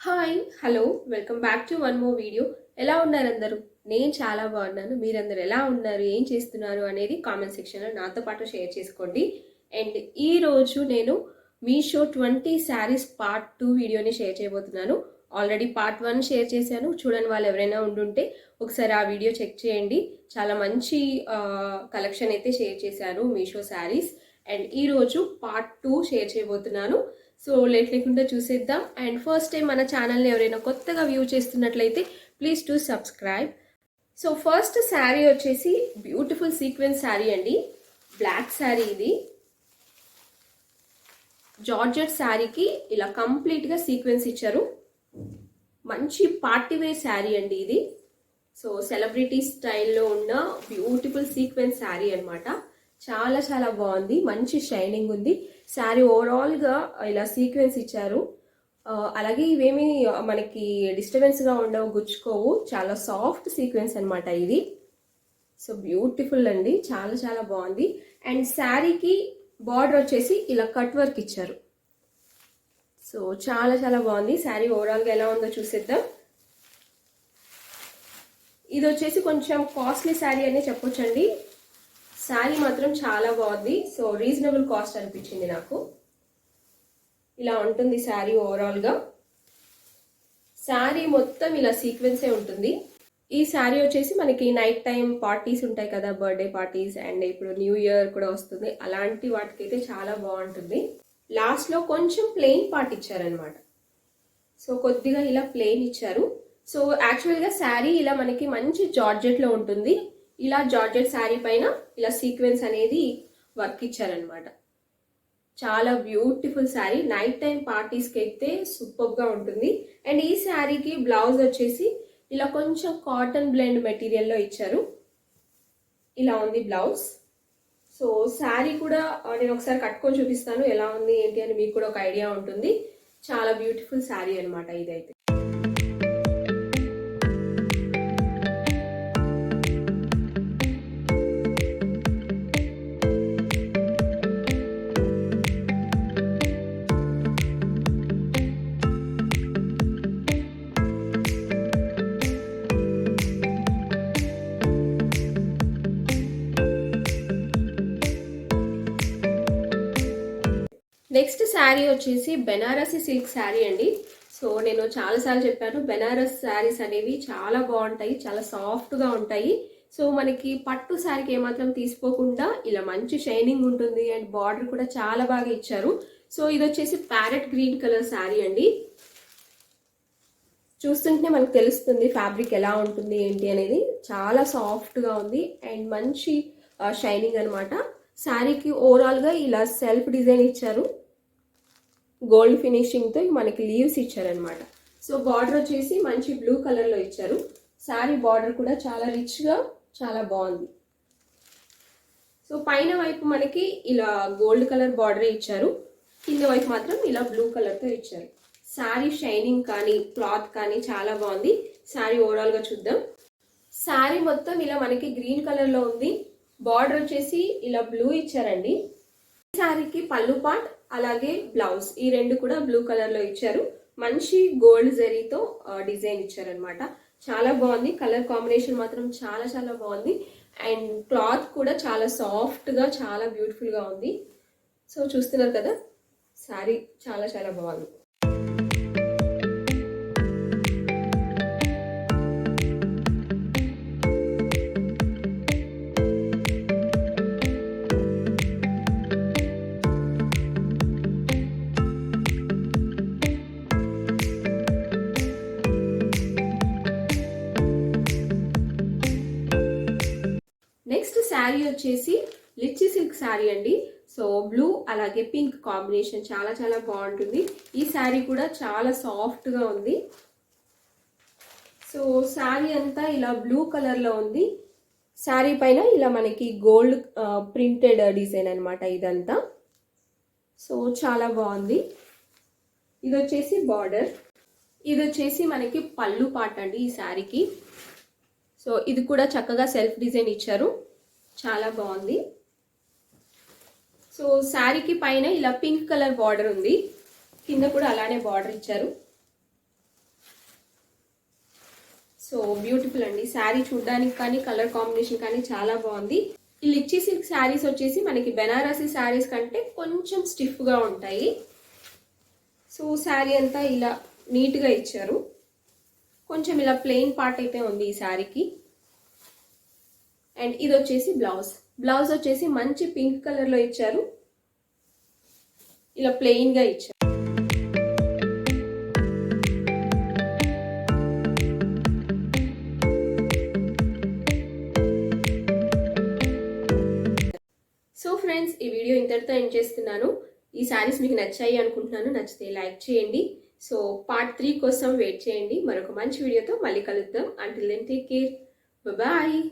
Hi hello welcome back to one more video. ఎలా ఉన్నారు అందరూ? నేను చాలా బాగున్నాను. మీరందరూ ఎలా ఉన్నారు, ఏం చేస్తున్నారు అనేది కామెంట్ సెక్షన్లో నాతో పాటు షేర్ చేసుకోండి. అండ్ ఈరోజు నేను మీషో 20 శారీస్ పార్ట్ 2 వీడియోని షేర్ చేయబోతున్నాను. ఆల్రెడీ పార్ట్ 1 షేర్ చేశాను, చూడని వాళ్ళు ఎవరైనా ఉండుంటే ఒకసారి ఆ వీడియో చెక్ చేయండి. చాలా మంచి కలెక్షన్ అయితే షేర్ చేశాను మీషో శారీస్. అండ్ ఈరోజు పార్ట్ 2 షేర్ చేయబోతున్నాను. సో లేట్ లేకుండా చూసేద్దాం. అండ్ ఫస్ట్ టైం మన ఛానల్ని ఎవరైనా కొత్తగా వ్యూ చేస్తున్నట్లయితే please to subscribe. So first sari వచ్చేసి బ్యూటిఫుల్ సీక్వెన్స్ శారీ అండి. బ్లాక్ శారీ ఇది. జార్జెట్ శారీకి ఇలా కంప్లీట్గా సీక్వెన్స్ ఇచ్చారు. మంచి పార్టీ వేర్ శారీ అండి ఇది. సో సెలబ్రిటీ స్టైల్లో ఉన్న బ్యూటిఫుల్ సీక్వెన్స్ శారీ అనమాట. చాలా చాలా బాగుంది, మంచి షైనింగ్ ఉంది. శారీ ఓవరాల్గా ఇలా సీక్వెన్స్ ఇచ్చారు. అలాగే ఇవేమి మనకి డిస్టర్బెన్స్గా ఉండవు, గుచ్చుకోవు. చాలా సాఫ్ట్ సీక్వెన్స్ అనమాట ఇది. సో బ్యూటిఫుల్ అండి, చాలా చాలా బాగుంది. అండ్ శారీకి బార్డర్ వచ్చేసి ఇలా కట్ వర్క్ ఇచ్చారు. సో చాలా చాలా బాగుంది. శారీ ఓవరాల్గా ఎలా ఉందో చూసేద్దాం. ఇది వచ్చేసి కొంచెం కాస్ట్లీ శారీ అని చెప్పొచ్చండి. శారీ మాత్రం చాలా బాగుంది. సో రీజనబుల్ కాస్ట్ అనిపించింది నాకు. ఇలా ఉంటుంది శారీ ఓవరాల్గా. శారీ మొత్తం ఇలా సీక్వెన్సే ఉంటుంది. ఈ శారీ వచ్చేసి మనకి నైట్ టైం పార్టీస్ ఉంటాయి కదా, బర్త్డే పార్టీస్ అండ్ ఇప్పుడు న్యూ ఇయర్ కూడా వస్తుంది, అలాంటి వాటికైతే చాలా బాగుంటుంది. లాస్ట్లో కొంచెం ప్లెయిన్ పార్ట్ ఇచ్చారనమాట. సో కొద్దిగా ఇలా ప్లెయిన్ ఇచ్చారు. సో యాక్చువల్గా శారీ ఇలా మనకి మంచి జార్జెట్లో ఉంటుంది. ఇలా జార్జెట్ శారీ పైన ఇలా సీక్వెన్స్ అనేది వర్క్ ఇచ్చారనమాట. చాలా బ్యూటిఫుల్ శారీ. నైట్ టైం పార్టీస్కి అయితే సూపర్గా ఉంటుంది. అండ్ ఈ శారీకి బ్లౌజ్ వచ్చేసి ఇలా కొంచెం కాటన్ బ్లెండ్ మెటీరియల్లో ఇచ్చారు. ఇలా ఉంది బ్లౌజ్. సో శారీ కూడా నేను ఒకసారి కట్టుకొని చూపిస్తాను ఎలా ఉంది ఏంటి అని, మీకు కూడా ఒక ఐడియా ఉంటుంది. చాలా బ్యూటిఫుల్ శారీ అనమాట ఇదైతే. నెక్స్ట్ శారీ వచ్చేసి బెనారసి సిల్క్ శారీ అండి. సో నేను చాలాసార్లు చెప్పాను, బెనారస్ శారీస్ అనేవి చాలా బాగుంటాయి, చాలా సాఫ్ట్గా ఉంటాయి. సో మనకి పట్టు శారీకి ఏమాత్రం తీసుకోకుండా ఇలా మంచి షైనింగ్ ఉంటుంది. అండ్ బార్డర్ కూడా చాలా బాగా ఇచ్చారు. సో ఇది వచ్చేసి ప్యారెట్ గ్రీన్ కలర్ శారీ అండి. చూస్తుంటే మనకు తెలుస్తుంది ఫ్యాబ్రిక్ ఎలా ఉంటుంది ఏంటి అనేది. చాలా సాఫ్ట్గా ఉంది అండ్ మంచి షైనింగ్ అనమాట. శారీకి ఓవరాల్గా ఇలా సెల్ఫ్ డిజైన్ ఇచ్చారు. గోల్డ్ ఫినిషింగ్తో మనకి లీవ్స్ ఇచ్చారనమాట. సో బార్డర్ వచ్చేసి మంచి బ్లూ కలర్లో ఇచ్చారు. శారీ బార్డర్ కూడా చాలా రిచ్గా చాలా బాగుంది. సో పైన వైపు మనకి ఇలా గోల్డ్ కలర్ బార్డరే ఇచ్చారు, కింద వైపు మాత్రం ఇలా బ్లూ కలర్తో ఇచ్చారు. శారీ షైనింగ్ కానీ క్లాత్ కానీ చాలా బాగుంది. శారీ ఓవరాల్గా చూద్దాం. శారీ మొత్తం ఇలా మనకి గ్రీన్ కలర్లో ఉంది. బార్డర్ వచ్చేసి ఇలా బ్లూ ఇచ్చారండి. శారీకి పళ్ళు పార్ట్ అలాగే బ్లౌజ్ ఈ రెండు కూడా బ్లూ కలర్లో ఇచ్చారు. మంచి గోల్డ్ జరీతో డిజైన్ ఇచ్చారనమాట. చాలా బాగుంది. కలర్ కాంబినేషన్ మాత్రం చాలా చాలా బాగుంది. అండ్ క్లాత్ కూడా చాలా సాఫ్ట్గా చాలా బ్యూటిఫుల్గా ఉంది. సో చూస్తున్నారు కదా, శారీ చాలా చాలా బాగుంది. నెక్స్ట్ శారీ వచ్చేసి లిచ్చి సిల్క్ శారీ అండి. సో బ్లూ అలాగే పింక్ కాంబినేషన్ చాలా చాలా బాగుంటుంది. ఈ శారీ కూడా చాలా సాఫ్ట్గా ఉంది. సో శారీ అంతా ఇలా బ్లూ కలర్లో ఉంది. శారీ పైన ఇలా మనకి గోల్డ్ ప్రింటెడ్ డిజైన్ అనమాట ఇదంతా. సో చాలా బాగుంది. ఇది వచ్చేసి బార్డర్. ఇది వచ్చేసి మనకి పళ్ళు పార్ట్ అండి ఈ శారీకి. సో ఇది కూడా చక్కగా సెల్ఫ్ డిజైన్ ఇచ్చారు, చాలా బాగుంది. సో శారీకి పైన ఇలా పింక్ కలర్ బార్డర్ ఉంది, కింద కూడా అలానే బార్డర్ ఇచ్చారు. సో బ్యూటిఫుల్ అండి. శారీ చూడడానికి కానీ కలర్ కాంబినేషన్ కానీ చాలా బాగుంది. ఈ లిచ్చీ సిల్క్ శారీస్ వచ్చేసి మనకి బెనారసీ శారీస్ కంటే కొంచెం స్టిఫ్గా ఉంటాయి. సో శారీ అంతా ఇలా నీట్గా ఇచ్చారు. కొంచెం ఇలా ప్లెయిన్ పార్ట్ అయితే ఉంది ఈ శారీకి. అండ్ ఇది వచ్చేసి బ్లౌజ్ వచ్చేసి మంచి పింక్ కలర్లో ఇచ్చారు. ఇలా ప్లెయిన్గా ఇచ్చారు. సో ఫ్రెండ్స్, ఈ వీడియో ఇంతటితో ఎండ్ చేస్తున్నాను. ఈ శారీస్ మీకు నచ్చాయి అనుకుంటున్నాను. నచ్చితే లైక్ చేయండి. సో పార్ట్ 3 కోసం వెయిట్ చేయండి. మరొక మంచి వీడియోతో మళ్ళీ కలుద్దాం. Until then take care. Bye.